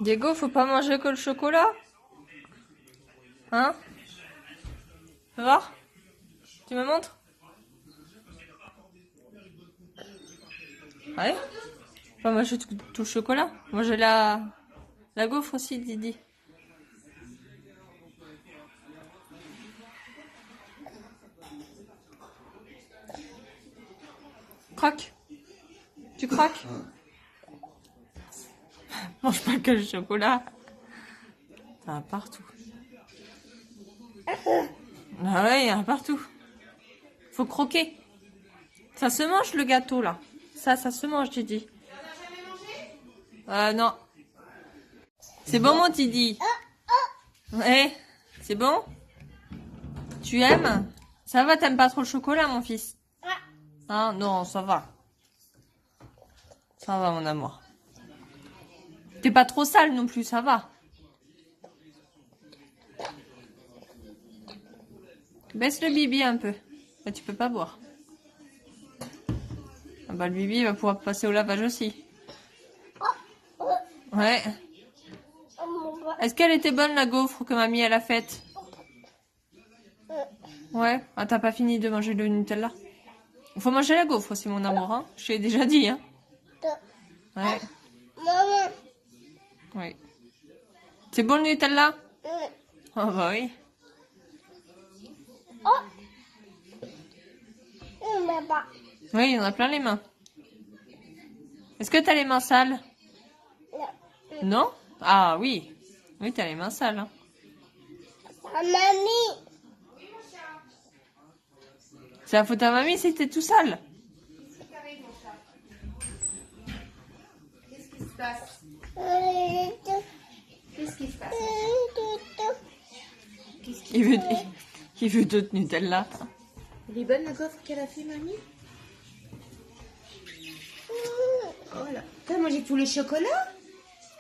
Diego, faut pas manger que le chocolat? Hein? Fais voir? Tu me montres? Ouais? Faut pas manger tout le chocolat? Manger la gaufre aussi, Didi. Croque. Tu croques? Mange pas que le chocolat. Ça va partout. Ah ouais, il y en a partout. Faut croquer. Ça se mange le gâteau là. Ça se mange, Didi. Non. C'est bon, mon Didi? Ouais. C'est bon? Tu aimes? Ça va, t'aimes pas trop le chocolat, mon fils? Ah non, ça va. Ça va, mon amour. T'es pas trop sale non plus, ça va. Baisse le bibi un peu. Bah, tu peux pas boire. Ah bah, le bibi va pouvoir passer au lavage aussi. Ouais. Est-ce qu'elle était bonne, la gaufre que mamie elle a faite? Ouais. Ah, t'as pas fini de manger le Nutella? Il faut manger la gaufre aussi, mon amour, hein. Je t'ai déjà dit, hein. Ouais. Oui. C'est bon le Nutella? Oh bah oui. Oui, il y en a plein les mains. Est-ce que t'as les mains sales? Non? Ah oui. Oui, t'as les mains sales. Hein. Mamie. C'est la faute à mamie si t'es tout sale. Qu'est-ce qui se passe? Qu'est-ce qui se passe? Il veut d'autres Nutella. Elle est bonne la gaufre qu'elle a fait, mamie? Oh là. T'as mangé tous les chocolats?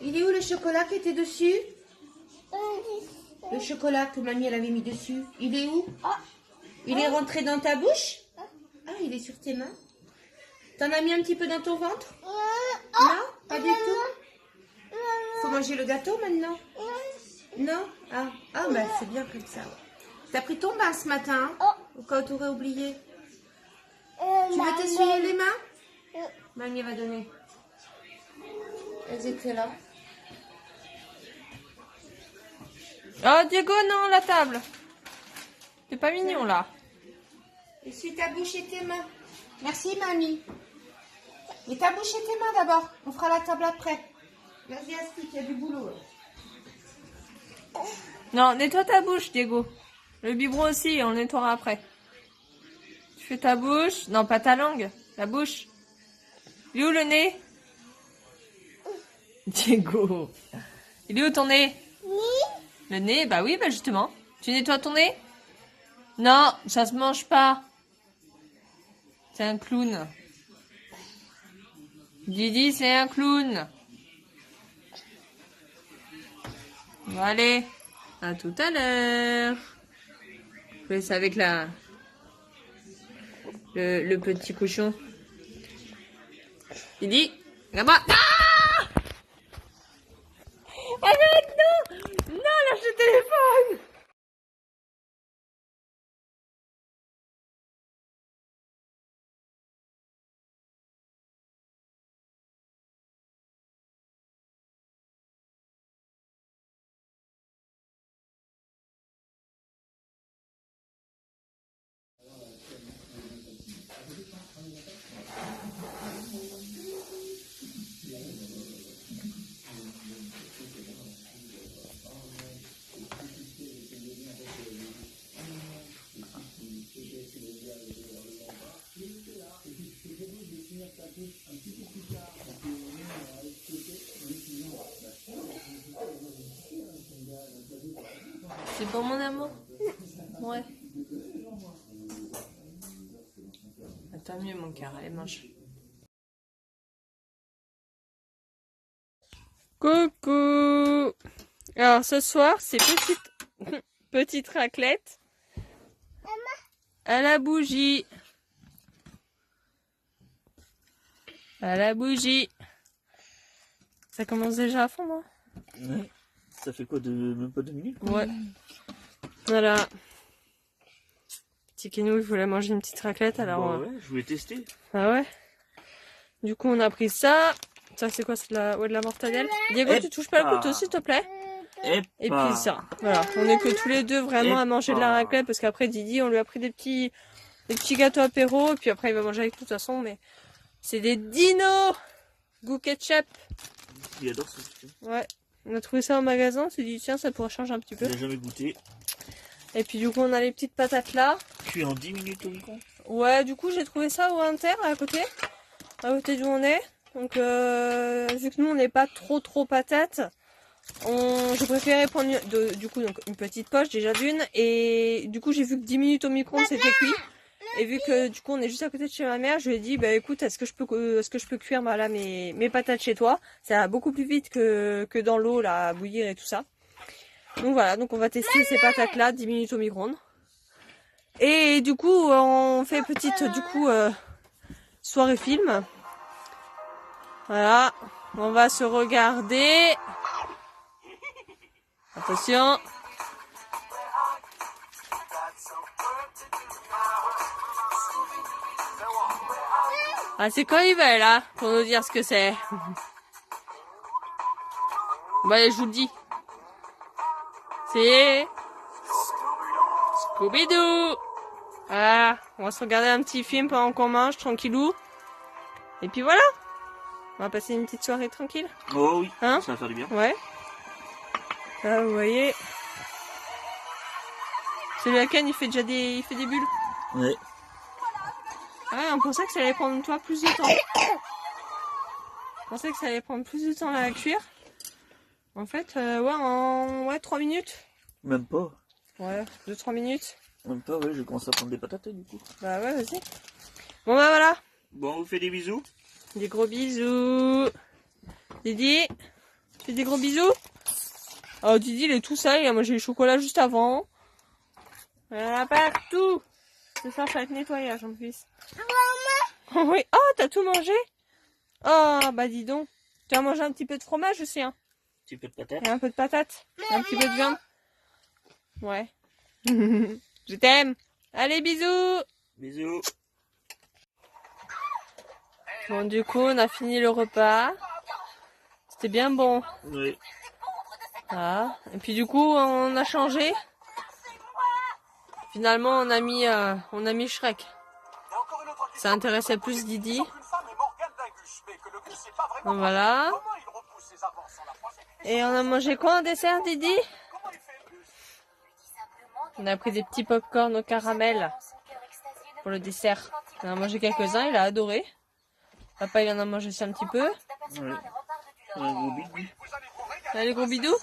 Il est où le chocolat qui était dessus? Le chocolat que mamie elle avait mis dessus, il est où? Il est rentré dans ta bouche? Ah, il est sur tes mains. T'en as mis un petit peu dans ton ventre? Non, pas du tout. Faut manger le gâteau maintenant? Non? Ah, bah c'est bien comme ça. T'as pris ton bain ce matin? Au cas où t'aurais oublié. Tu veux t'essuyer les mains? Mamie va donner. Elles étaient là. Oh Diego, non, la table. C'est pas mignon là. Essuie ta bouche et tes mains. Merci, mamie. Et ta bouche et tes mains d'abord. On fera la table après. Vas-y, Asti, il y a du boulot. Non, nettoie ta bouche, Diego. Le biberon aussi, on le nettoiera après. Tu fais ta bouche. Non, pas ta langue. La bouche. Il est où le nez? Diego. Il est où ton nez? Le nez, bah oui, bah justement. Tu nettoies ton nez? Non, ça se mange pas. C'est un clown. Didi, c'est un clown. Bon, allez. À tout à l'heure. Je laisse avec le petit cochon. Didi, là-bas. Ah! Arrête, non! Non, lâche le téléphone! C'est pour mon amour? Ouais. Tant mieux, mon cœur. Allez, mange. Coucou! Alors, ce soir, c'est petite raclette à la bougie. À la bougie. Ça commence déjà à fondre, hein? Ouais. Ça fait quoi, même pas 2 minutes quoi. Ouais. Voilà. Petit Kenou, il voulait manger une petite raclette, alors... Bah ouais, je voulais tester. Ah ouais. Du coup, on a pris ça. Ça, c'est quoi? C'est de la... Ouais, de la mortadelle. Diego, tu touches pas le couteau, s'il te plaît. Et puis ça. Voilà. On est que tous les deux vraiment à manger de la raclette, parce qu'après, Didi, on lui a pris des petits gâteaux apéro, et puis après, il va manger avec nous, de toute façon, mais... C'est des dinos goût ketchup. Il adore ça. Ouais. On a trouvé ça au magasin, on s'est dit, tiens, ça pourrait changer un petit peu. Il n'a jamais goûté. Et puis du coup, on a les petites patates là. Cuit en 10 minutes au micro. Ouais, du coup, j'ai trouvé ça au Inter, à côté d'où on est. Donc, vu que nous, on n'est pas trop patates, j'ai préféré prendre du coup donc une petite poche déjà d'une. Et du coup, j'ai vu que 10 minutes au micro-ondes, c'était cuit. Et vu que du coup, on est juste à côté de chez ma mère, je lui ai dit, bah écoute, est-ce que je peux cuire là, mes patates chez toi? Ça va beaucoup plus vite que dans l'eau, là, à bouillir et tout ça. Donc voilà, donc on va tester ces patates là, 10 minutes au micro-ondes. Et du coup, on fait petite, soirée film. Voilà, on va se regarder. Attention. Ah, c'est quand il va là, pour nous dire ce que c'est. Bon allez, je vous le dis. C'est Scooby-Doo. Voilà, on va se regarder un petit film pendant qu'on mange, tranquillou. Et puis voilà, on va passer une petite soirée tranquille. Oh oui, Hein? ça va faire du bien. Ouais. Là, vous voyez. Celui-là, Ken, il fait déjà des bulles. Ouais. Ouais, on pensait que ça allait prendre toi plus de temps. On pensait que ça allait prendre plus de temps à cuire. En fait, ouais, 3 minutes. Même pas. Ouais, 2-3 minutes. Même pas, ouais, je commence à prendre des patates du coup. Bah ouais, vas-y. Bon bah voilà. Bon, on vous fait des bisous. Des gros bisous. Didi, tu fais des gros bisous? Oh, Didi, il est tout sale, il a mangé le chocolat juste avant. Il y en a partout. Ce soir, ça va être nettoyage en plus. Oh oui. Oh, t'as tout mangé? Oh, bah dis donc. Tu as mangé un petit peu de fromage aussi, hein? Un petit peu de patates. Et un peu de patates. Et un petit peu de viande. Ouais. Je t'aime. Allez, bisous. Bisous. Bon, du coup, on a fini le repas. C'était bien bon. Oui. Ah. Et puis du coup, on a changé. Finalement, on a mis Shrek. Ça intéressait plus Didi. Donc voilà. Et on a mangé quoi en dessert, Didi? On a pris des petits pop-corn au caramel pour le dessert. On a mangé quelques-uns, il a adoré. Papa, il en a mangé ça un petit peu. Ouais. Un gros bidou. Allez, gros bidou.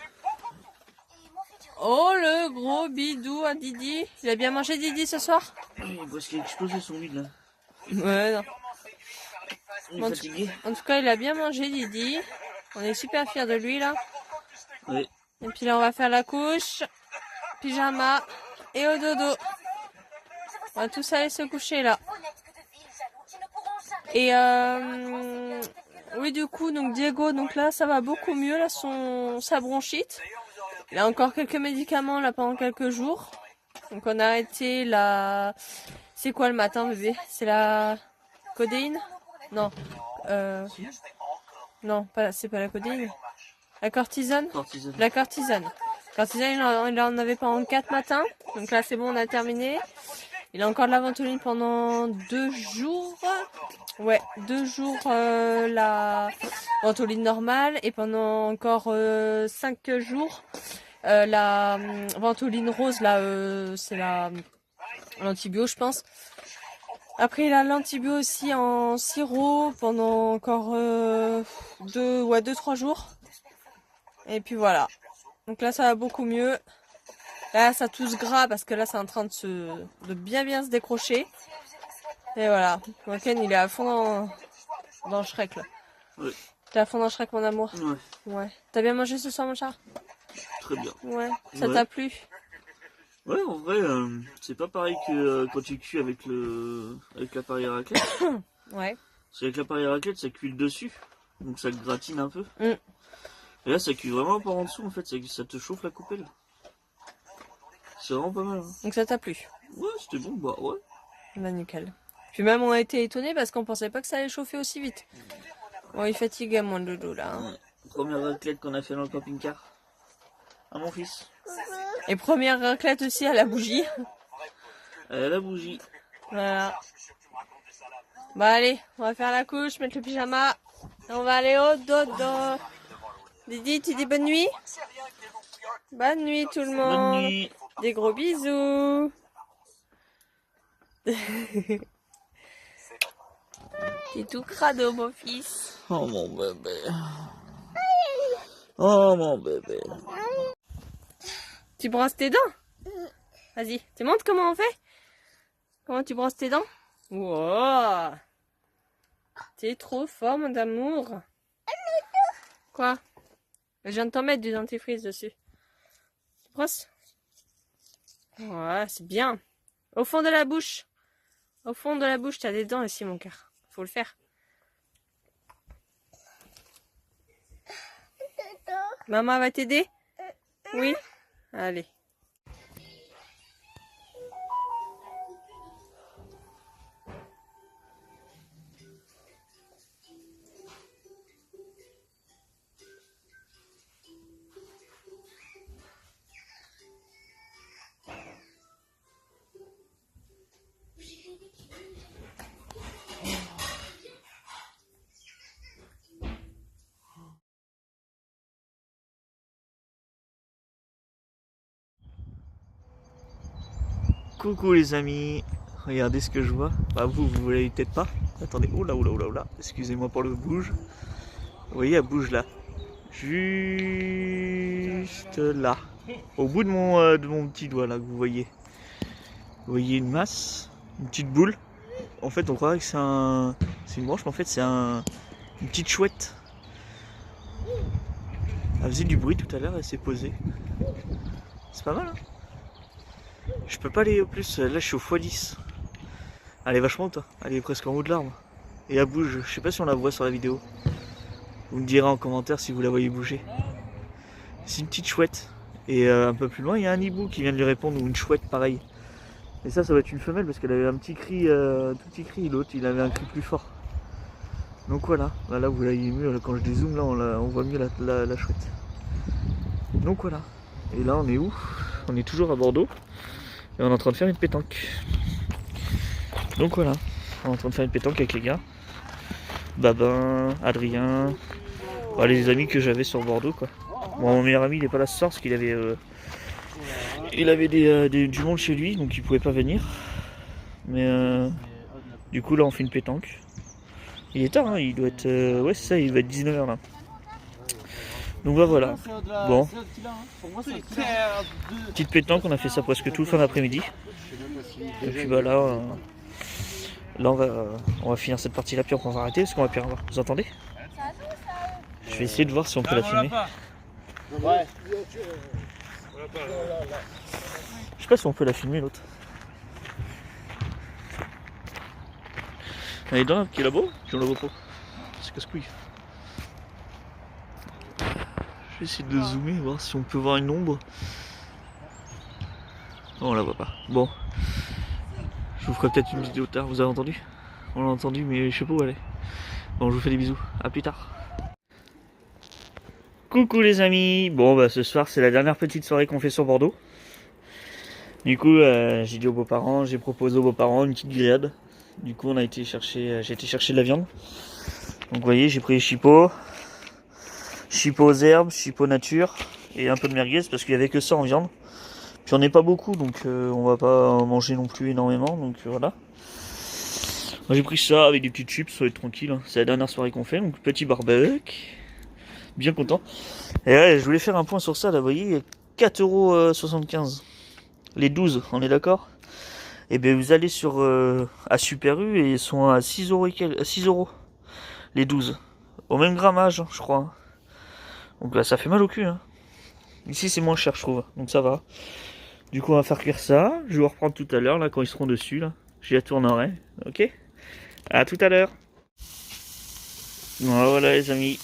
Oh, le gros bidou à Didi. Il a bien mangé, Didi, ce soir? Oui, parce qu'il a explosé son vide là. Ouais, non. Il est fatigué. En tout cas, il a bien mangé, Didi. On est super fiers de lui, là. Oui. Et puis là, on va faire la couche, pyjama et au dodo. On va tous aller se coucher, là. Et oui, du coup, donc Diego, donc là, ça va beaucoup mieux, là, sa bronchite. Il a encore quelques médicaments, là, pendant quelques jours. Donc, on a arrêté la... C'est quoi le matin, bébé? C'est la codéine? Non. Non, c'est pas la codéine. La cortisone? Cortisone. La cortisone. Cortisone, il en avait pendant 4 matins. Donc là, c'est bon, on a terminé. Il a encore de la ventoline pendant 2 jours. Ouais, 2 jours la ventoline normale. Et pendant encore 5 jours, la ventoline rose, là, c'est l'antibio, je pense. Après, il a l'antibio aussi en sirop pendant encore 2-3 jours. Et puis voilà. Donc là, ça va beaucoup mieux. Là, ça tousse gras parce que là, c'est en train de bien se décrocher. Et voilà. Donc, Ken, il est à fond dans Shrek, là. Oui. T'es à fond dans Shrek, mon amour? Ouais. Ouais. T'as bien mangé ce soir, mon chat? Très bien. Ouais. Ça Ouais. t'a plu? Ouais, en vrai, c'est pas pareil que quand tu cuis avec l'appareil à raclette. Ouais. Parce qu'avec l'appareil à raclette, ça cuit le dessus. Donc ça gratine un peu. Mm. Et là, ça cuit vraiment par en dessous, en fait, ça te chauffe la coupelle. C'est vraiment pas mal. Hein. Donc ça t'a plu? Ouais, c'était bon, bah ouais. Bah nickel. Puis même on a été étonnés parce qu'on pensait pas que ça allait chauffer aussi vite. Bon, il fatigue mon dodo là. Hein. Ouais. Première raclette qu'on a fait dans le camping-car. À mon fils. Et première raclette aussi à la bougie. La bougie. Voilà. Bah allez, on va faire la couche, mettre le pyjama. Et on va aller au dodo. Didi, tu dis bonne nuit? Bonne nuit tout le monde. Bonne nuit. Des gros bisous. T'es tout crado mon fils. Oh mon bébé. Oh mon bébé. Tu brosses tes dents? Vas-y, tu montres comment on fait? Comment tu brosses tes dents? Wow. T'es trop fort mon amour. Quoi? Je viens de t'en mettre du dentifrice dessus. Tu brosses? Ouais, c'est bien. Au fond de la bouche. Au fond de la bouche, t'as des dents ici mon cœur. Faut le faire. Maman va t'aider? Oui? Allez. Coucou les amis. Regardez ce que je vois. Bah vous voyez peut-être pas. Attendez, oh là, oh là, oh là, oh là. Excusez-moi pour le bouge. Vous voyez, elle bouge là. Juste là. Au bout de mon petit doigt là, que vous voyez. Vous voyez une masse, une petite boule. En fait, on croirait que c'est une branche, mais en fait, c'est une petite chouette. Elle faisait du bruit tout à l'heure, elle s'est posée. C'est pas mal, hein? Je peux pas aller au plus, là je suis au x10. Elle est vachement haute, hein. Elle est presque en haut de l'arbre. Et elle bouge, je sais pas si on la voit sur la vidéo. Vous me direz en commentaire si vous la voyez bouger. C'est une petite chouette. Et un peu plus loin, il y a un hibou qui vient de lui répondre, ou une chouette pareil. Et ça doit être une femelle parce qu'elle avait un petit cri, tout petit cri, l'autre il avait un cri plus fort. Donc voilà, là vous voyez mieux, quand je dézoome là on voit mieux la chouette. Donc voilà. Et là on est où? On est toujours à Bordeaux. Et on est en train de faire une pétanque. Donc voilà, on est en train de faire une pétanque avec les gars. Babin, Adrien, voilà, les amis que j'avais sur Bordeaux quoi. Bon, mon meilleur ami il est pas là ce soir parce qu'il avait du monde chez lui donc il pouvait pas venir. Mais du coup là on fait une pétanque. Il est tard, hein, il doit être ouais c'est ça, il va être 19h là. Donc bah, voilà. Bon. Petite pétanque, on a fait ça presque tout le fin d'après-midi. Et puis bah là on va finir cette partie là puis on va arrêter parce qu'on va plus rien voir. Vous entendez? Je vais essayer de voir si on peut la filmer. Ouais. Je sais pas si on peut la filmer l'autre. Elle est dans là, qui est là-bas, puis on la voit pas. C'est casse-couille. Je vais essayer de zoomer, voir si on peut voir une ombre. Non, on la voit pas. Bon. Je vous ferai peut-être une vidéo tard, vous avez entendu? On l'a entendu, mais je sais pas où elle est. Bon, je vous fais des bisous. À plus tard. Coucou les amis. Bon, bah ce soir, c'est la dernière petite soirée qu'on fait sur Bordeaux. Du coup, j'ai dit aux beaux-parents, j'ai proposé aux beaux-parents une petite grillade. Du coup, j'ai été chercher de la viande. Donc, vous voyez, j'ai pris chipot aux herbes, chipot nature et un peu de merguez parce qu'il y avait que ça en viande. Puis on n'est pas beaucoup, donc on va pas en manger non plus énormément. Donc voilà. J'ai pris ça avec des petites chips, ça va être tranquille. Hein. C'est la dernière soirée qu'on fait, donc petit barbecue. Bien content. Et ouais, je voulais faire un point sur ça. Là, vous voyez, 4,75 €. Les 12, on est d'accord? Et bien vous allez sur à Super U et ils sont à 6 € et 6 €. Les 12. Au même grammage, je crois. Donc là, ça fait mal au cul. Hein. Ici, c'est moins cher, je trouve. Donc ça va. Du coup, on va faire cuire ça. Je vais vous reprendre tout à l'heure, là, quand ils seront dessus. Là. J'y la tournerai. Ok? À tout à l'heure. Voilà, les amis.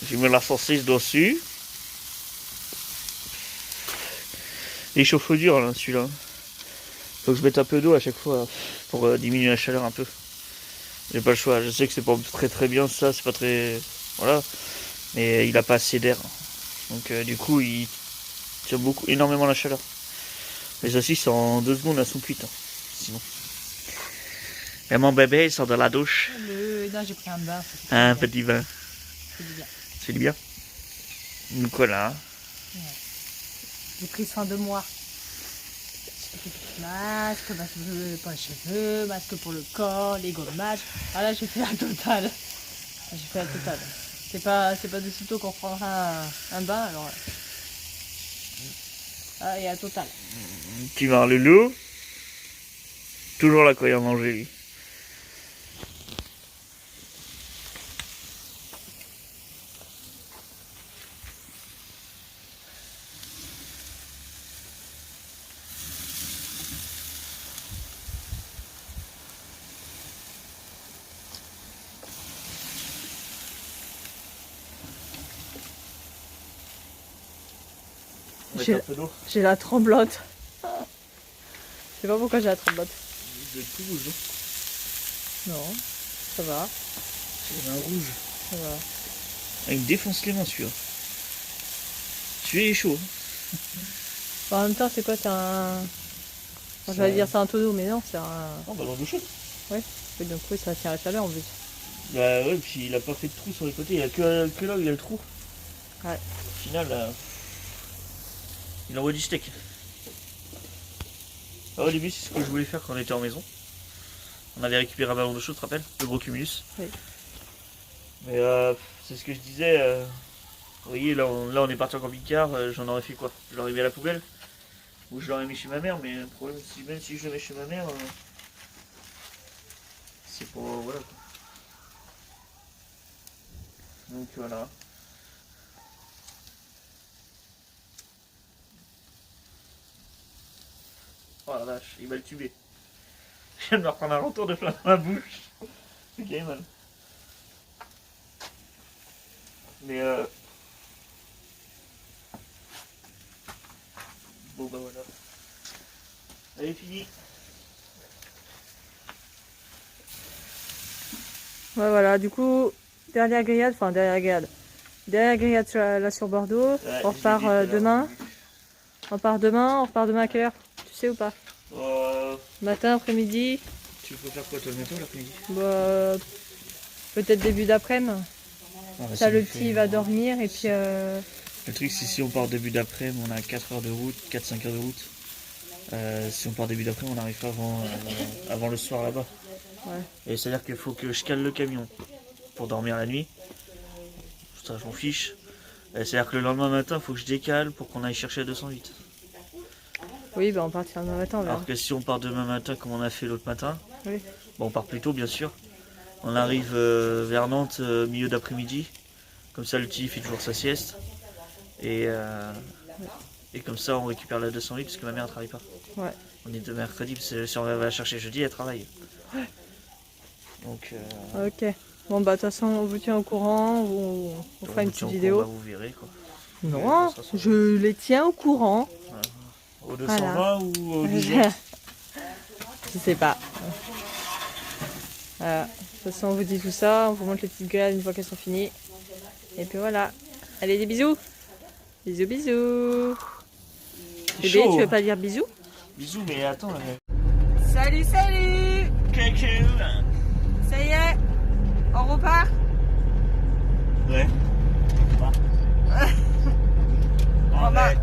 J'ai mis la saucisse dessus. Il chauffe dur là, celui-là. Faut que je mette un peu d'eau à chaque fois pour diminuer la chaleur un peu. J'ai pas le choix. Je sais que c'est pas très bien ça, c'est pas très... Voilà. Mais il a pas assez d'air. Donc du coup, il tire énormément la chaleur. Les saucisses en 2 secondes elles sont cuites. Hein. Sinon. Et mon bébé il sort de la douche. Non, j'ai pris un bain. Un petit bain. C'est du bien. C'est du bien. Donc voilà. Ouais. J'ai pris soin de moi. J'ai fait masque, pour les cheveux, masque pour le corps, les gommages. Ah là, j'ai fait la totale. J'ai fait la totale. C'est pas de sitôt qu'on reprendra un bain, alors. Ah, il y a la totale. Tu vas le loup. Toujours là quand il a mangé lui. J'ai la tremblote. Je sais pas pourquoi j'ai la tremblote. C'est tout rouge. Non, ça va. C'est un rouge. Ça va. Ah, il me défonce les mains celui-là. Celui-là il est chaud. Bon, en même temps, c'est quoi? C'est un. Enfin, j'allais dire c'est un tonneau, mais non, c'est un. Oh, ballon de chaud. Ouais. Et donc oui, ça tient la chaleur en plus. Bah ouais, puis il a pas fait de trou sur les côtés. Il y a que là où il y a le trou. Ouais. Au final, il envoie du steak. Ah, au début, c'est ce que je voulais faire quand on était en maison. On avait récupéré un ballon de chaud, tu te rappelles? Le gros cumulus. Oui. Mais c'est ce que je disais. Vous voyez, là on est parti en camping-car. J'en aurais fait quoi? Je l'aurais mis à la poubelle? Ou je l'aurais mis chez ma mère? Mais le problème, c'est même si je le mets chez ma mère, c'est pour. Voilà quoi. Donc voilà. Oh la vache, il va le tuer. Je viens de me reprendre un retour de flamme dans la bouche. C'est gay mal. Mais bon bah voilà. Allez, fini. Ouais, voilà, du coup, dernière grillade là sur Bordeaux. Ouais, On repart demain. On repart demain à quelle heure? Tu sais ou pas? Matin, après-midi? Tu peux faire quoi toi le matin ou l'après-midi? Bah, peut-être début d'après-midi. Ça, le petit il va dormir et puis... Le truc c'est si on part début d'après-midi, on a 4 heures de route, 4-5 heures de route. Si on part début d'après-midi, on arrive avant le soir là-bas. Ouais. Et c'est-à-dire qu'il faut que je cale le camion pour dormir la nuit. Ça, je m'en fiche. C'est-à-dire que le lendemain matin, il faut que je décale pour qu'on aille chercher à 208. Oui, bah on partira demain matin. Alors que si on part demain matin comme on a fait l'autre matin, oui. Bon, on part plus tôt bien sûr. On arrive vers Nantes milieu d'après-midi. Comme ça le petit fait toujours sa sieste. Et comme ça on récupère la 208 parce que ma mère ne travaille pas. Ouais. On est de mercredi, parce que si on va la chercher jeudi, elle travaille. Ouais. Donc ok. Bon bah de toute façon on vous tient au courant, on fera une petite vidéo. Vous verrez quoi. Non, je les tiens au courant. Au 220 voilà. Ou au 18? Je sais pas. Voilà. De toute façon on vous dit tout ça, on vous montre les petites grillades une fois qu'elles sont finies. Et puis voilà. Allez, des bisous. Bisous, bisous. Bébé, tu veux pas dire bisous? Bisous, mais attends. Salut, salut. Coucou. Ça y est, on repart? Ouais.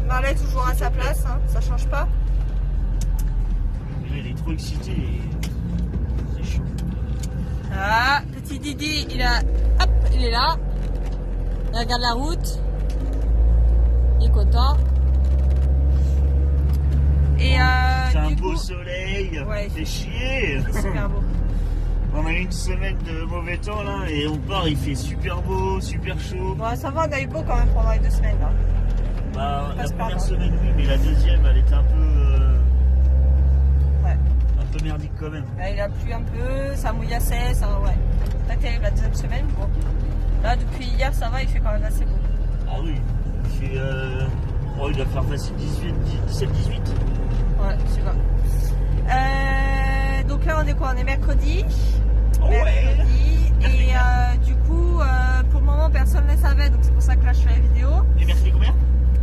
Marley toujours à sa place, hein, ça change pas. Il est trop excité. C'est chaud. Ah, petit Didi, il est là. Il regarde la route. Il est content. Et c'est un beau soleil. Ouais, fait chier. C'est super beau. On a eu une semaine de mauvais temps là et on part, il fait super beau, super chaud. Bon, ça va, on a eu beau quand même pendant les 2 semaines là. Bah, la première semaine oui, mais la deuxième elle était un peu un peu merdique quand même. Là, il a plu un peu, ça mouillassait, ça ouais. Pas terrible la deuxième semaine, bon. Là, depuis hier, ça va, il fait quand même assez beau. Ah oui, il doit faire facile 17-18. Ouais, tu vois. Donc là, on est quoi? On est mercredi. Oh Mercredi. Et du coup, pour le moment, personne ne le savait, donc c'est pour ça que là, je fais la vidéo. Et mercredi combien?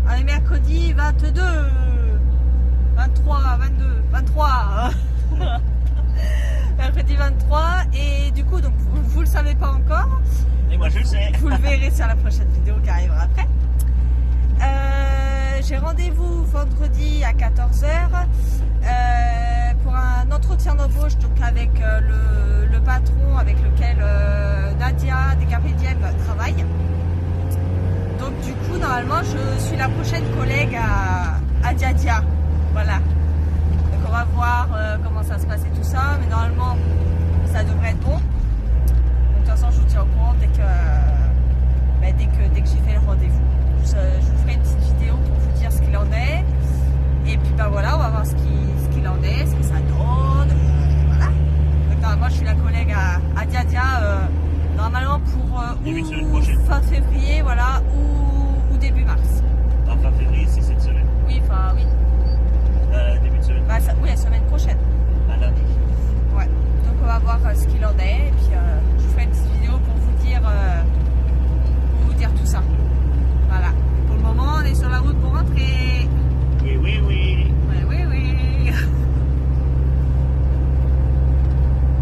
On est mercredi 22, 23, 22, 23. Mercredi 23. Et du coup, donc, vous le savez pas encore. Et moi, je le sais. Vous le verrez sur la prochaine vidéo qui arrivera après. J'ai rendez-vous vendredi à 14h pour un entretien d'embauche donc avec le patron avec lequel Nadia des Carpe Diem travaille. Donc du coup normalement je suis la prochaine collègue à Diadia. Voilà. Donc on va voir comment ça se passe et tout ça, mais normalement ça devrait être bon. Donc, de toute façon je vous tiens au courant dès que j'ai fait le rendez-vous. Je vous ferai une petite vidéo pour vous dire ce qu'il en est. Et puis bah voilà, on va voir ce qu'il en est, ce que ça donne. Voilà. Donc normalement je suis la collègue à Diadia normalement pour fin février, voilà, ou début mars. Fin février, c'est cette semaine. Oui, enfin oui. Début de semaine. Bah, oui, la semaine prochaine. À lundi. Ouais. Donc on va voir ce qu'il en est. Et puis je vous ferai une petite vidéo pour vous dire tout ça. Voilà. Pour le moment, on est sur la route pour rentrer. Oui, oui, oui. Ouais, oui, oui.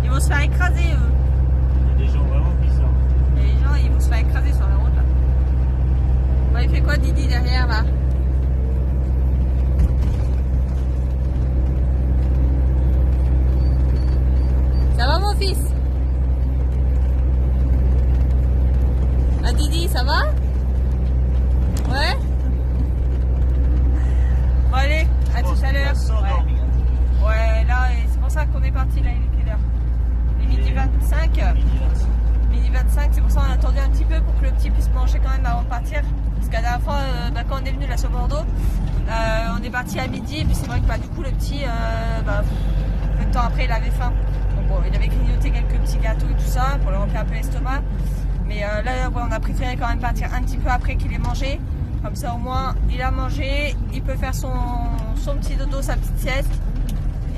Ils vont se faire écraser, eux. Il y a des gens vraiment bizarres. Et les gens, ils vont se faire écraser sur la route, là. Bon, il fait quoi, Didi, derrière, là? Ça va, mon fils? Ah, Didi, ça va? Ouais? Bon, allez, à tout à l'heure. Ouais, là, c'est pour ça qu'on est parti, là, il est quelle heure? Il est midi 25. Midi 25, c'est pour ça qu'on a attendu un petit peu pour que le petit puisse manger quand même avant de partir. Parce qu'à la dernière fois, quand on est venu là sur Bordeaux, on est parti à midi, et puis c'est vrai que du coup, le petit, peu de temps après, il avait faim. Donc bon, il avait grignoté quelques petits gâteaux et tout ça pour lui remplir un peu l'estomac. Mais là, ouais, on a préféré quand même partir un petit peu après qu'il ait mangé. Comme ça, au moins, il a mangé, il peut faire son petit dodo, sa petite sieste.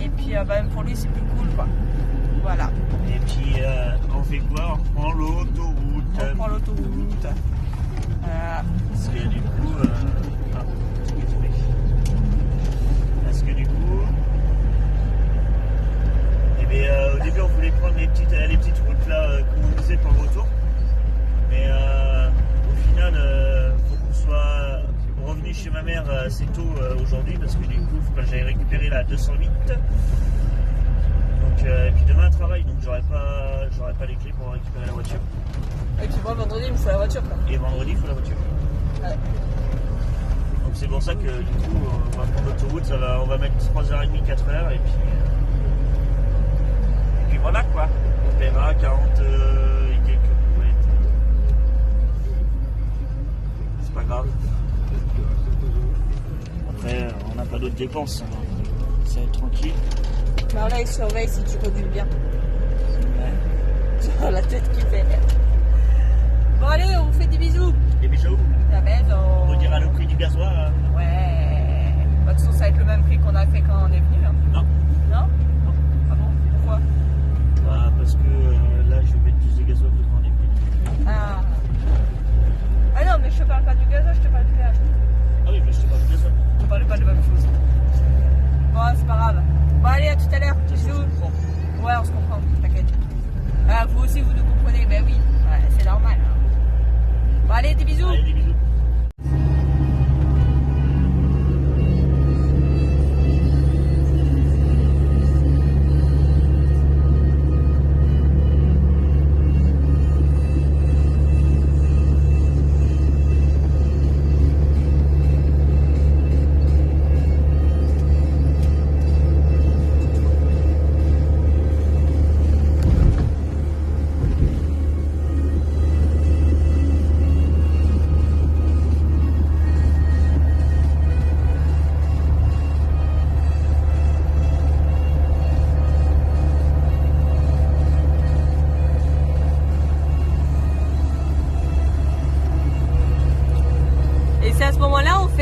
Et puis, même pour lui, c'est plus cool, quoi. Voilà. Et puis, on fait quoi? On prend l'autoroute. On prend l'autoroute. Parce que du coup... au début, on voulait prendre les petites routes, là, comme on disait, pour le retour. Mais au final, faut qu'on soit revenu chez ma mère assez tôt aujourd'hui, parce que du coup, il faut que j'aille récupérer la 208. Donc, et puis demain, travail, donc j'aurai pas les clés pour récupérer la voiture. Et puis moi, vendredi, il me faut la voiture, quoi. Et vendredi, il faut la voiture. Ouais. Donc c'est pour ça que du coup, on va prendre l'autoroute, on va mettre 3h30, 4h, et puis voilà quoi. On paiera 40 et quelques kilomètres. C'est pas grave. Après, on n'a pas d'autres dépenses. Ça va être tranquille. Alors là, il surveille si tu conduis bien. Ouais. La tête qui fait. Bon, allez, on vous fait des bisous. Des bisous. La baise, On vous dira le prix du gasoil. Ouais. De toute façon, ça va être le même prix qu'on a fait quand on est venu. Hein. Non. Non? Ah bon? Pourquoi? Bah, parce que là, je vais mettre plus de gasoil que quand on est venu. Ah. Ah non, mais je te parle pas du gasoil, je te parle du péage. Ah oui, mais je te parle du gasoil. On ne parle pas de la même chose. Bon, c'est pas grave. Bon, allez, à tout à l'heure. Bisous. Ouais, on se comprend, t'inquiète. Ah, vous aussi, vous nous comprenez. Ben oui, ouais, c'est normal. Hein. Bon, allez, des bisous. Allez, des bisous.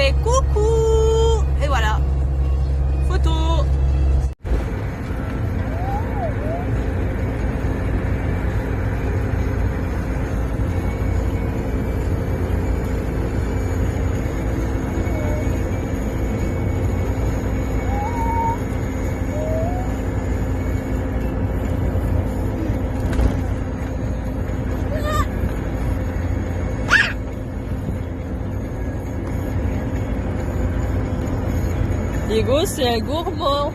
fait coucou. Et voilà. Photo. Diego, c'est un gourmand.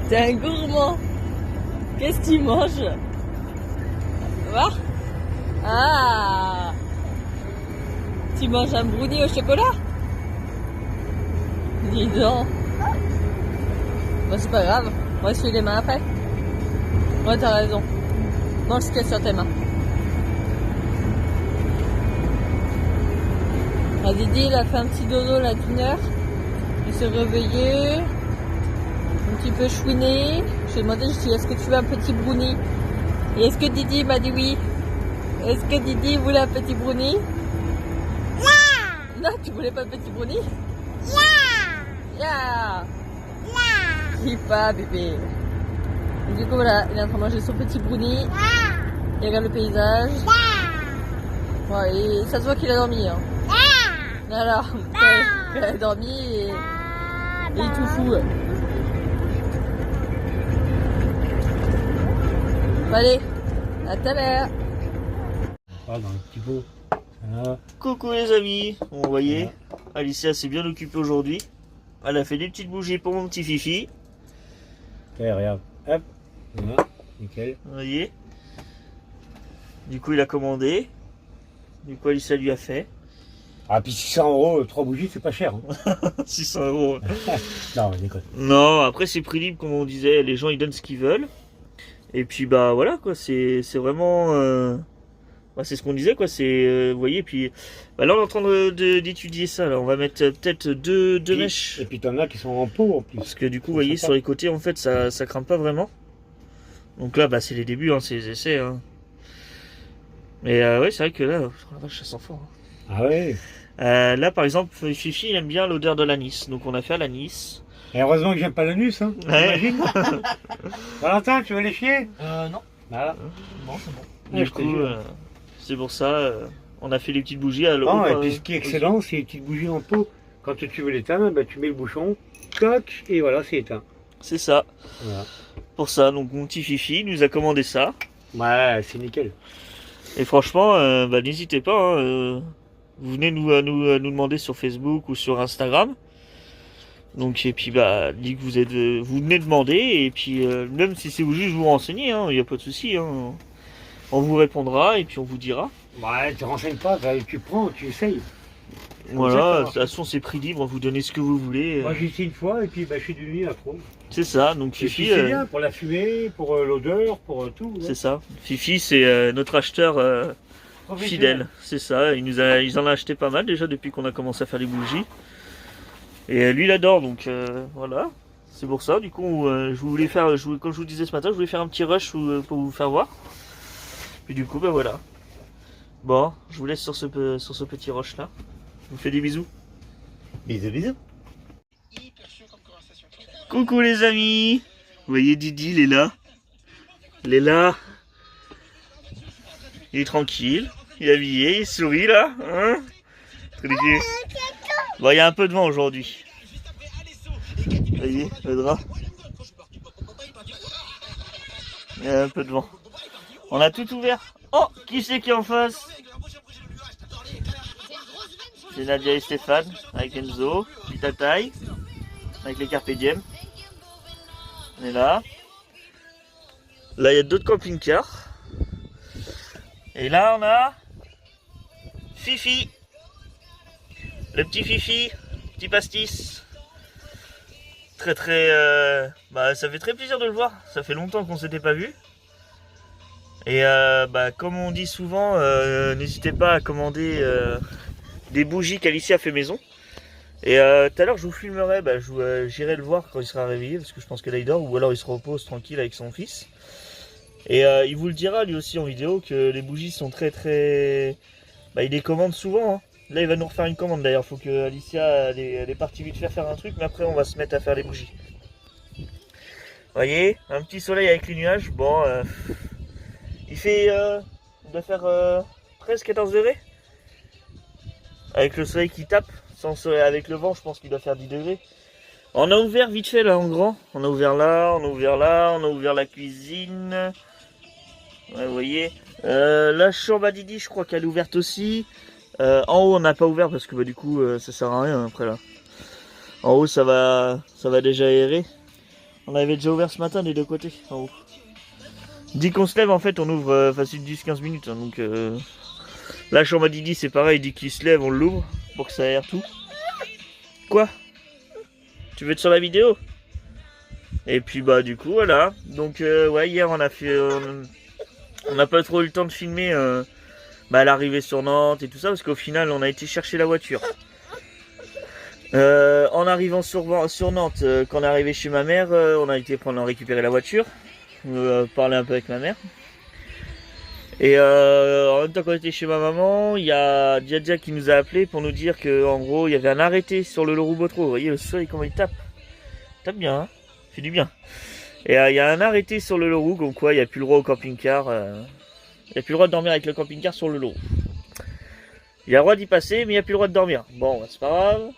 C'est un gourmand. Qu'est-ce que tu manges? Va. Ah. Tu manges un brownie au chocolat? Dis donc. Bon, c'est pas grave. On va essuyer les mains après. Ouais, t'as raison. Mange ce qu'il y a sur tes mains. Ah, Didi, il a fait un petit dodo là d'une heure. Il s'est réveillé, un petit peu chouiné. J'ai demandé, je dis, est-ce que tu veux un petit brownie? Et est-ce que Didi m'a dit oui? Est-ce que Didi voulait un petit brownie? Non, tu voulais pas un petit brownie? Yeah. Dis pas, bébé. Et du coup, voilà, il est en train de manger son petit brownie. Il regarde le paysage. Ouais, et ça se voit qu'il a dormi. Hein. Alors, il a dormi et il est tout fou. Allez, à tout à l'heure. Ah, dans le petit pot. Voilà. Coucou les amis, bon, vous voyez, Alicia s'est bien occupée aujourd'hui. Elle a fait des petites bougies pour mon petit Fifi. Ok, regarde. Hop. Voilà. Nickel. Vous voyez. Du coup il a commandé. Du coup Alicia lui a fait. Ah, puis 600 €, 3 bougies, c'est pas cher. Hein. 600 €. Non, je déconne. Non, après c'est prix libre comme on disait, les gens ils donnent ce qu'ils veulent. Et puis bah voilà quoi, c'est vraiment... bah, c'est ce qu'on disait quoi, c'est... vous voyez, puis... Bah, là on est en train d'étudier ça, là on va mettre peut-être deux mèches. Et puis t'en as qui sont en pot en plus. Parce que du coup vous voyez sur les côtés en fait ça crame pas vraiment. Donc là bah c'est les débuts, hein, c'est les essais. Hein. Mais ouais c'est vrai que là, oh, la vache, ça sent fort. Hein. Ah ouais. Là par exemple Fifi il aime bien l'odeur de l'anis, donc on a fait à l'anis. Et heureusement que j'aime pas l'anus, hein. Ouais. T'imagines. Valentin, tu veux les chier? Non. Voilà. Bon, c'est bon. Ouais, Du je te coup jure. c'est pour ça on a fait les petites bougies à l'eau. Non, et puis ce qui est excellent, c'est les petites bougies en pot. Quand tu veux l'éteindre, bah, tu mets le bouchon, toc, et voilà, c'est éteint. C'est ça. Voilà. Pour ça, donc mon petit Fifi nous a commandé ça. Ouais, c'est nickel. Et franchement, bah, n'hésitez pas. Hein, vous venez nous demander sur Facebook ou sur Instagram. Donc et puis bah dites que vous venez demander et puis même si c'est juste vous renseigner, il n'y a pas de souci. Hein, on vous répondra et puis on vous dira. Ouais, tu renseignes pas, tu prends, tu essayes. Voilà, de toute façon c'est prix libre, vous donnez ce que vous voulez. Moi j'ai essayé une fois et puis bah, je suis devenu accro. C'est ça, donc Et Fifi. puis c'est bien pour la fumée, pour l'odeur, pour tout. C'est ça. Fifi c'est notre acheteur fidèle, c'est ça. Ils en a acheté pas mal déjà depuis qu'on a commencé à faire les bougies. Et lui il adore donc voilà. C'est pour ça. Du coup je voulais faire, comme je vous disais ce matin, je voulais faire un petit rush pour vous faire voir. Puis du coup bah voilà. Bon, je vous laisse sur ce petit rush là. Je vous fais des bisous. Bisous, bisous. Coucou les amis. Vous voyez Didi il est là. Il est là. Il est tranquille. Il est habillé, il sourit là. Hein? Tranquille. Bon, il y a un peu de vent aujourd'hui. Vous voyez, le drap. Il y a un peu de vent. On a tout ouvert. Oh, qui c'est qui est en face? C'est Nadia et Stéphane, avec Enzo, Pitataï, avec les Carpe Diem. On est là. Là, il y a d'autres camping-cars. Et là, on a Fifi. Le petit Fifi, petit pastis. Bah, ça fait très plaisir de le voir. Ça fait longtemps qu'on s'était pas vu. Et bah, comme on dit souvent, n'hésitez pas à commander des bougies qu'Alicia a fait maison. Et tout à l'heure, je vous filmerai. Bah, j'irai le voir quand il sera réveillé parce que je pense que là il dort ou alors il se repose tranquille avec son fils. Et il vous le dira lui aussi en vidéo que les bougies sont très. Bah, il les commande souvent. Hein. Là, il va nous refaire une commande d'ailleurs. Faut que Alicia elle est partie vite faire un truc, mais après, on va se mettre à faire les bougies. Vous voyez, un petit soleil avec les nuages. Bon, il fait, il doit faire 13-14 degrés. Avec le soleil qui tape, avec le vent, je pense qu'il doit faire 10 degrés. On a ouvert vite fait là en grand. On a ouvert là, on a ouvert là, on a ouvert la cuisine. Ouais, vous voyez. La chambre à Didi, je crois qu'elle est ouverte aussi. En haut, on n'a pas ouvert parce que bah, du coup, ça sert à rien après là. En haut, ça va déjà aérer. On avait déjà ouvert ce matin des deux côtés, en haut. Dès qu'on se lève, en fait, on ouvre facile 10-15 minutes. Hein, donc, la chambre à Didi, c'est pareil. Dès qu'il se lève, on l'ouvre pour que ça aère tout. Quoi? Tu veux être sur la vidéo? Et puis, bah, du coup, voilà. Donc, ouais, hier, on a fait... on n'a pas trop eu le temps de filmer l'arrivée sur Nantes et tout ça. Parce qu'au final, on a été chercher la voiture. En arrivant sur Nantes, quand on est arrivé chez ma mère, on a été récupérer la voiture. Parler un peu avec ma mère. Et en même temps qu'on était chez ma maman, il y a Dia qui nous a appelé pour nous dire que en gros il y avait un arrêté sur le Leroux-Bottereau. Vous voyez le soleil comment il tape. Il tape bien, hein, fait du bien. Et il y a un arrêté sur le Leroux, comme quoi il n'y a plus le droit au camping-car. Il n'y a plus le droit de dormir avec le camping-car sur le Leroux. Il y a le droit d'y passer, mais il n'y a plus le droit de dormir. Bon, c'est pas grave.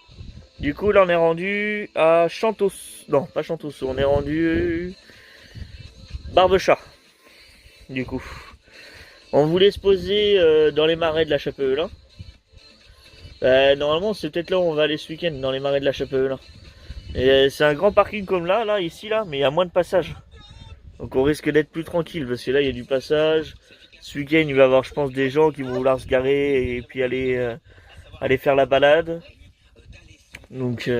Du coup là on est rendu à Chantos. Non, pas Chantos, on est rendu Barbechat. Du coup. On voulait se poser dans les marais de la Chapevelin. Normalement, c'est peut-être là où on va aller ce week-end, dans les marais de la Chapevelin. Et c'est un grand parking comme là, ici, là, mais il y a moins de passage. Donc on risque d'être plus tranquille, parce que là, il y a du passage. Ce week-end, il va y avoir, je pense, des gens qui vont vouloir se garer et puis aller faire la balade. Donc,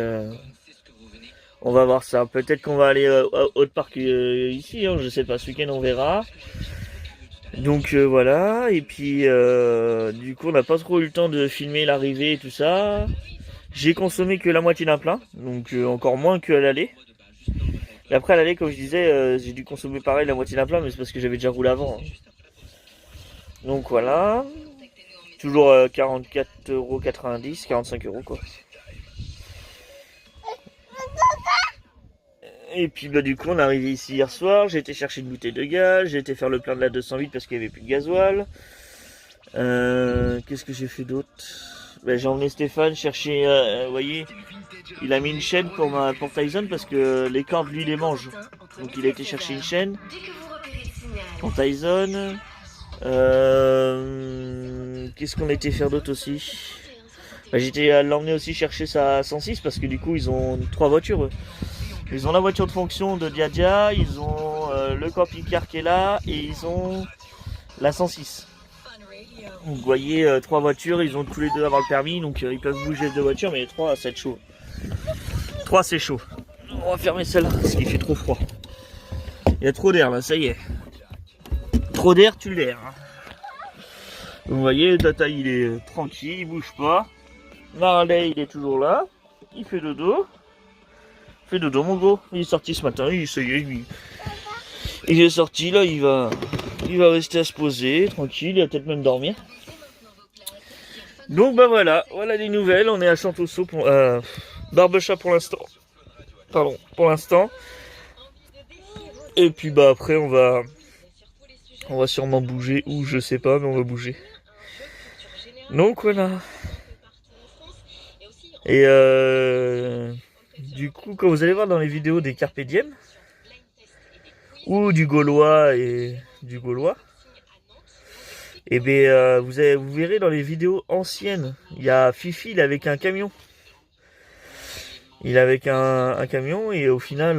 on va voir ça. Peut-être qu'on va aller au Haut Parc ici, hein, je sais pas, ce week-end, on verra. Donc voilà, et puis du coup on n'a pas trop eu le temps de filmer l'arrivée et tout ça. J'ai consommé que la moitié d'un plein, donc encore moins qu'à l'aller. Et après à l'aller, comme je disais, j'ai dû consommer pareil la moitié d'un plein, mais c'est parce que j'avais déjà roulé avant. Hein. Donc voilà, toujours 44,90 €, 45 € quoi. Et puis bah du coup on est arrivé ici hier soir, j'ai été chercher une bouteille de gaz, j'ai été faire le plein de la 208 parce qu'il n'y avait plus de gasoil. Qu'est-ce que j'ai fait d'autre? J'ai emmené Stéphane chercher, vous voyez, il a mis une chaîne pour Tyson parce que les cordes lui les mangent. Donc il a été chercher une chaîne pour Tyson. Qu'est-ce qu'on a été faire d'autre aussi? J'étais à l'emmener aussi chercher sa 106 parce que du coup ils ont 3 voitures eux. Ils ont la voiture de fonction de Dia, ils ont le camping-car qui est là et ils ont la 106. Donc, vous voyez, 3 voitures, ils ont tous les deux avoir le permis, donc ils peuvent bouger les 2 voitures, mais les 3 ça va être chaud. 3 c'est chaud. On va fermer celle-là parce qu'il fait trop froid. Il y a trop d'air là, ça y est. Trop d'air, tu l'air. Vous voyez, Tata il est tranquille, il bouge pas. Marley il est toujours là, il fait dodo. Fais dodo mon gros, il est sorti ce matin, il est sorti là, il va rester à se poser, tranquille, il va peut-être même dormir. Donc bah voilà les nouvelles, on est à Chantosso pour Barbechat pour l'instant. Pardon, pour l'instant. Et puis bah après on va sûrement bouger, ou je sais pas, mais on va bouger. Donc voilà. Et du coup, quand vous allez voir dans les vidéos des Carpe Diem, ou du Gaulois et du Gaulois, et bien vous verrez dans les vidéos anciennes, il y a Fifi, il est avec un camion. Il est avec un camion et au final,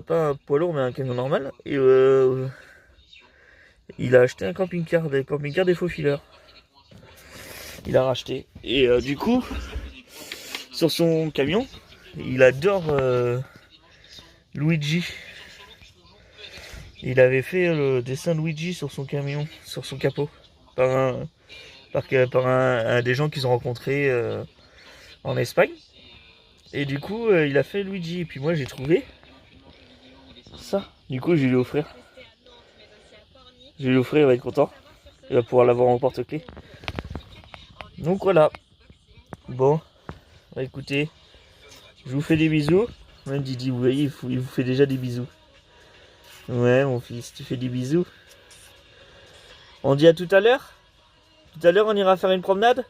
pas un poids lourd mais un camion normal. Et il a acheté un camping-car, des faux fileurs. Il a racheté. Et du coup, sur son camion, il adore Luigi. Il avait fait le dessin de Luigi sur son camion, sur son capot, par un des gens qu'ils ont rencontrés en Espagne. Et du coup, il a fait Luigi. Et puis moi, j'ai trouvé ça. Du coup, je vais lui offrir. Il va être content. Il va pouvoir l'avoir en porte-clés. Donc voilà. Bon, bah, écoutez, je vous fais des bisous. Même Didi, vous voyez, il vous fait déjà des bisous. Ouais, mon fils, tu fais des bisous. On dit à tout à l'heure? Tout à l'heure, on ira faire une promenade?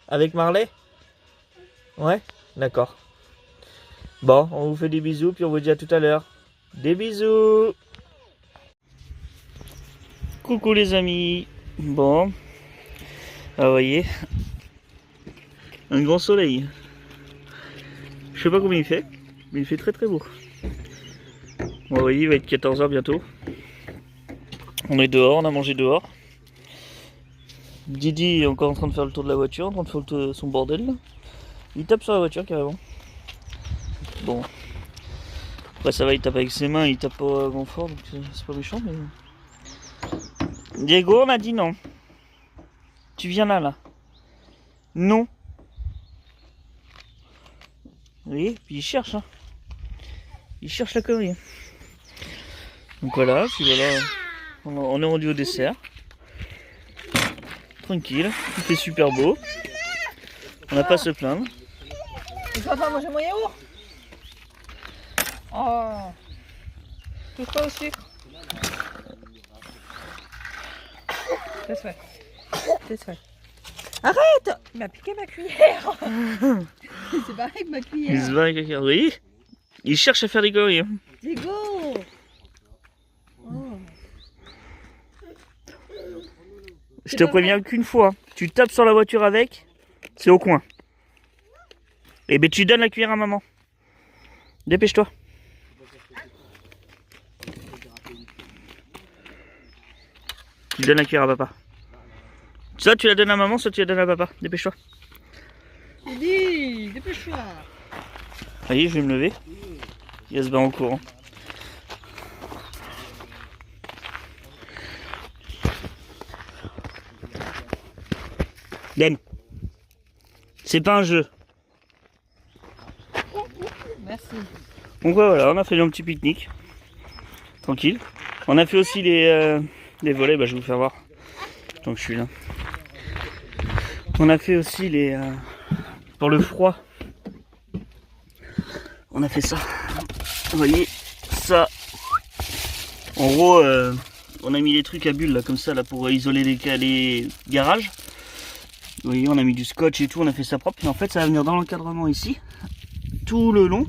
Avec Marley? Ouais? D'accord. Bon, on vous fait des bisous, puis on vous dit à tout à l'heure. Des bisous! Coucou les amis! Bon, ah, vous voyez, un grand soleil. Je sais pas combien il fait, mais il fait très très beau. Bon, vous voyez, il va être 14 h bientôt. On est dehors, on a mangé dehors. Didi est encore en train de faire le tour de la voiture, en train de faire son bordel là. Il tape sur la voiture carrément. Bon. Après ça va, il tape avec ses mains, il tape pas grand fort, donc c'est pas méchant mais... Diego, on a dit non. Tu viens là. Non. Vous voyez, puis il cherche hein. Il cherche la connerie. Donc voilà, puis voilà. On est rendu au dessert. Tranquille, il fait super beau. On n'a pas à se plaindre. Tu vas pas manger mon yaourt? Oh. Touche pas au sucre. Laisse faire. Laisse faire. Arrête! Il m'a piqué ma cuillère. C'est pareil avec ma cuillère. Il se bat avec la cuillère. Oui. Il cherche à faire des conneries. Diego! Je te préviens qu'une fois, tu tapes sur la voiture avec, c'est au coin. Et ben tu donnes la cuillère à maman. Dépêche-toi. Tu donnes la cuillère à papa. Soit tu la donnes à maman, soit tu la donnes à papa. Dépêche-toi. Dis, dépêche-toi. Allez, je vais me lever. Il va se battre en courant. Ben, c'est pas un jeu. Merci. Donc voilà, on a fait un petit pique-nique. Tranquille. On a fait aussi les volets, bah, je vais vous faire voir. Tant que je suis là. On a fait aussi les... pour le froid. On a fait ça. Vous voyez, ça. En gros, on a mis les trucs à bulles là, comme ça, là, pour isoler les garages. Vous voyez, on a mis du scotch et tout, on a fait ça propre. Et en fait, ça va venir dans l'encadrement ici, tout le long.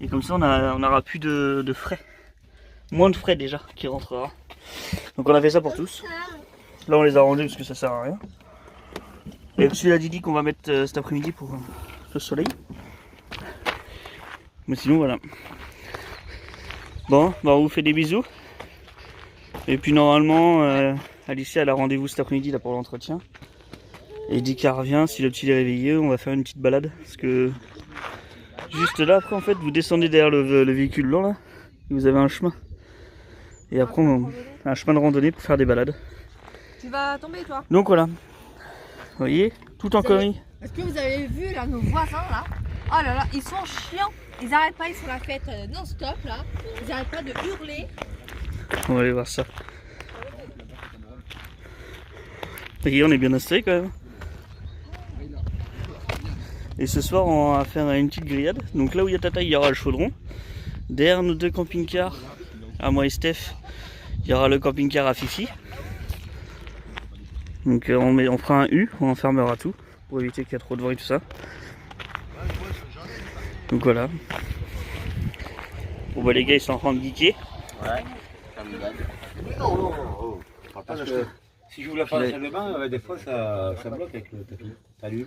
Et comme ça, on n'aura plus de frais. Moins de frais déjà qui rentrera. Donc on a fait ça pour tous. Là, on les a rangés parce que ça sert à rien. Et celui-là, Didi qu'on va mettre cet après-midi pour le soleil. Mais sinon, voilà. Bon, bah, on vous fait des bisous. Et puis normalement, Alicia elle a rendez-vous cet après-midi là pour l'entretien. Et dès qu'elle revient, si le petit est réveillé, on va faire une petite balade. Parce que juste là, après en fait, vous descendez derrière le véhicule blanc là. Et vous avez un chemin. Et après, un chemin de randonnée pour faire des balades. Tu vas tomber toi. Donc voilà. Vous voyez, tout en connerie. Est-ce que vous avez vu là nos voisins là? Oh là là, ils sont chiants. Ils arrêtent pas, ils font la fête non-stop là. Ils arrêtent pas de hurler. On va aller voir ça. Vous voyez, on est bien installé quand même. Et ce soir, on va faire une petite grillade. Donc là où il y a Tata, il y aura le chaudron. Derrière nos deux camping-cars, à moi et Steph, il y aura le camping-car à Fifi. Donc on fera un U, on enfermera tout pour éviter qu'il y ait trop de vent et tout ça. Donc voilà. Bon bah les gars ils sont en train de geeker. Ouais, parce que si j'ouvre la porte de la salle de bain, des fois ça bloque avec le tapis. Salut.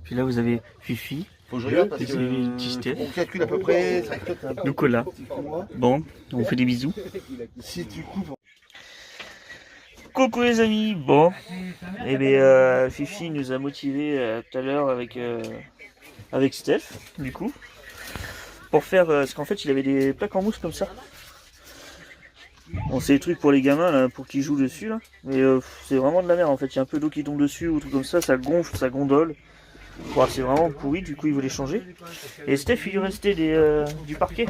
Puis là vous avez Fifi. Faut que je regarde parce Puis que on calcule à peu près. Nicolas. Bon, on fait des bisous. Si tu coupes. Coucou les amis. Bon, et bien Fifi nous a motivé tout à l'heure avec Steph, du coup, pour faire parce qu'en fait il avait des plaques en mousse comme ça. Bon, c'est des trucs pour les gamins là, pour qu'ils jouent dessus là, mais c'est vraiment de la merde en fait. Il y a un peu d'eau qui tombe dessus ou tout comme ça gonfle, ça gondole. Bon, c'est vraiment pourri, du coup il voulait changer. Et Steph il lui restait du parquet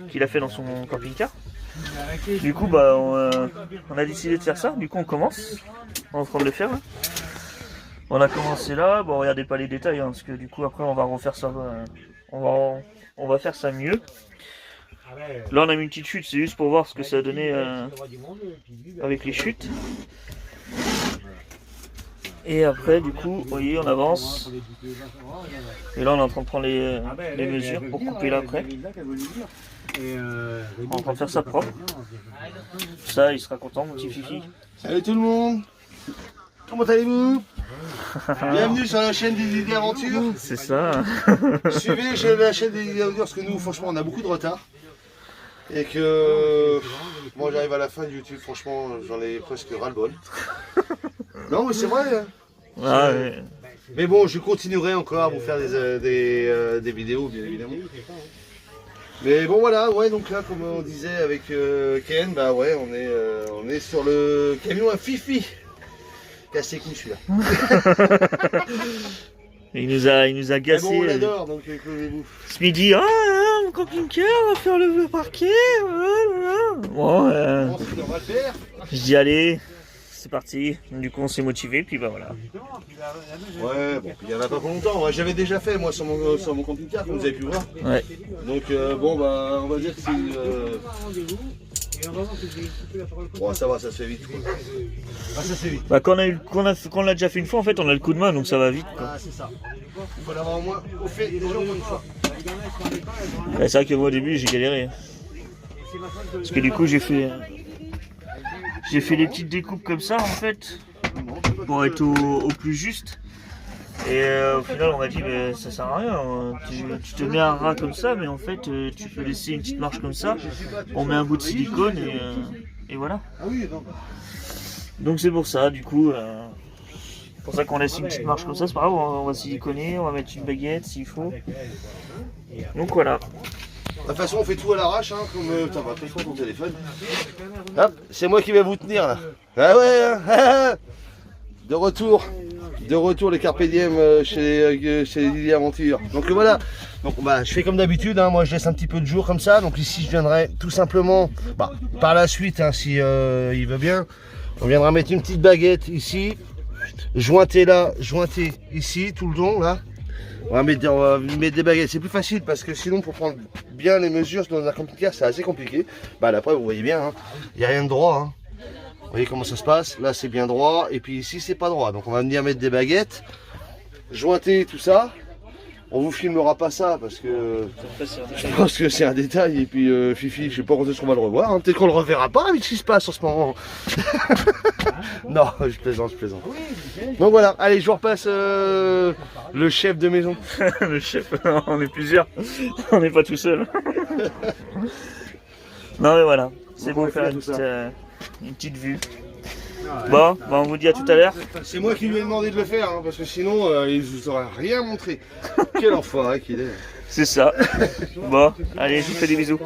qu'il a fait dans son camping-car. Du coup bah on a décidé de faire ça, du coup on commence. On est en train de le faire là. On a commencé là, bon regardez pas les détails hein, parce que du coup après on va refaire ça, on va faire ça mieux. Là on a mis une petite chute, c'est juste pour voir ce que ça a donné avec les chutes. Et après du coup, vous voyez on avance. Et là on est en train de prendre les mesures pour couper là après. On est en train de faire ça propre. Ça il sera content mon petit Fifi. Salut tout le monde. Comment allez-vous? Bienvenue sur la chaîne des idées aventures. C'est ça. Suivez la chaîne des idées aventures parce que nous franchement on a beaucoup de retard. Et que moi j'arrive à la fin de YouTube, franchement j'en ai presque ras-le-bol. Non mais c'est vrai. Hein. Ah, ouais. Mais bon, je continuerai encore à vous faire des vidéos bien évidemment. Mais bon voilà, ouais donc là comme on disait avec Ken, bah ouais on est sur le camion à Fifi. Cassé couilles celui-là. Il nous a gassé. Mais bon on l'adore donc closez-vous. Ce midi, mon camping-car, on va faire le parquet. Bon, Bon, on va le faire. je dis allez, c'est parti. Du coup on s'est motivé, puis bah voilà. Ouais, bon, il y en a pas pour longtemps. Ouais, j'avais déjà fait moi sur mon camping-car, comme vous avez pu voir. Ouais. Donc bon bah on va dire que c'est. Bon ça va, ça se fait vite quoi. Ah ça se fait vite. Bah quand on l'a déjà fait une fois, en fait on a le coup de main, donc ça va vite quoi. Ah c'est ça. Il faut l'avoir au moins au fait déjà au moins une fois. Ouais, c'est vrai que moi au début j'ai galéré. Parce que du coup j'ai fait des petites découpes comme ça en fait, pour être au plus juste. Et au final on m'a dit mais ça sert à rien, hein. Tu te mets un ras comme ça mais en fait tu peux laisser une petite marche comme ça, on met un bout de silicone et voilà. Ah oui non. Donc c'est pour ça du coup, pour ça qu'on laisse une petite marche comme ça, c'est pas grave, on va siliconer, on va mettre une baguette s'il faut. Donc voilà. De toute façon on fait tout à l'arrache hein, comme putain bah prends ton téléphone. Hop, c'est moi qui vais vous tenir là. Ah ouais hein. De retour les Carpe Diem chez les Idées Aventures. Donc voilà, donc bah, je fais comme d'habitude, hein. Moi je laisse un petit peu de jour comme ça. Donc ici je viendrai tout simplement, bah, par la suite hein, si il veut bien, on viendra mettre une petite baguette ici, jointer là, jointer ici tout le long là. On va mettre des baguettes, c'est plus facile parce que sinon pour prendre bien les mesures dans un camping-car c'est assez compliqué. Bah là, après vous voyez bien, hein, il n'y a rien de droit. Hein. Vous voyez comment ça se passe, là c'est bien droit et puis ici c'est pas droit. Donc on va venir mettre des baguettes, jointer tout ça. On vous filmera pas ça parce que je pense que c'est un détail et puis Fifi, je sais pas quand est-ce qu'on va le revoir. Hein. Peut-être qu'on le reverra pas avec ce qui se passe en ce moment. Non, je plaisante. Donc voilà, allez je vous repasse le chef de maison. Le chef, on est plusieurs, on n'est pas tout seul. Non mais voilà, c'est bon de faire une petite vue. Bon, bah on vous dit à tout à l'heure. C'est moi qui lui ai demandé de le faire, hein, parce que sinon il vous aurait rien montré. Quel enfoiré qu'il est. C'est ça. Bon, allez, je vous fais des bisous.